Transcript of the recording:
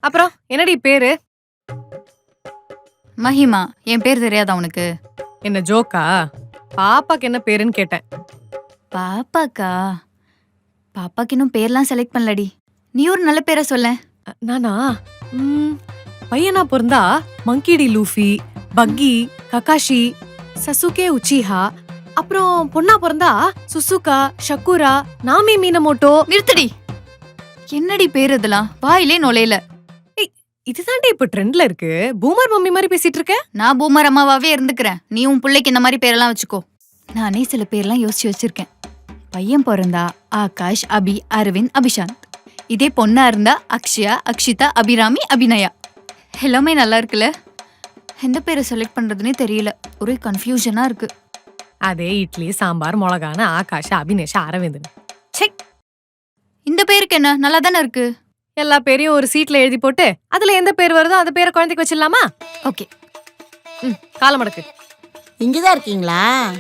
அப்புறம் என்னடி பேரு? மஹிமா. என் பேர் தெரியாதா உனக்கு? என்ன ஜோக்கா? பாப்பாக்கு என்ன பேருன்னு கேட்டேன். பாப்பாக்கா? பாப்பாக்கு இன்னும் பேர்லாம் செலக்ட் பண்ணலடி. நீ ஒரு நல்ல பேரை சொல்லேன். நானா? பையனா பொறந்தா மங்கி டி லூஃபி, பக்கி, ககாஷி, சசுகே உச்சிஹா. அப்புறம் பொண்ணா பொறந்தா சுசுகா, ஷக்குரா, நாமி மீனமோட்டோ. நிறுத்தடி. என்னடி பேர் இதெல்லாம்? வாயிலே நுழையல. இதுதான்டி இப்ப ட்ரெண்ட்ல இருக்கு. பூமர் மம்மி மாதிரி பேசிட்டு இருக்க. நான் பூமர் அம்மாவாவே இருந்துக்கிறேன். நீ உன் பிள்ளைக்கு இந்த மாதிரி பேரெல்லாம் வச்சுக்கோ. நானே சில பேர்லாம் யோசிச்சு வச்சிருக்கேன். பையன் பிறந்தா ஆகாஷ், அபி, அரவிந்த், அபிஷாந்த். இதே பொண்ணா இருந்தா அக்ஷயா, அக்ஷிதா, அபிராமி, அபிநயா. எல்லாமே நல்லா இருக்குல்ல? எந்த பேரை செலக்ட் பண்றதுன்னே தெரியல. ஒரே கன்ஃபியூஷனா இருக்கு. அதே இட்லி சாம்பார் மிளகான ஆகாஷ், அபினேஷ், அரவிந்த். இந்த பேருக்கு என்ன நல்லா தானே இருக்கு? எல்லா பேரையும் ஒரு சீட்ல எழுதி போட்டு அதுல எந்த பேர் வருதோ அந்த பேரை குழந்தைக்கு வச்சிடலாமா? ஓகே. காலம் மடக்கு. இங்கதான் இருக்கீங்களா?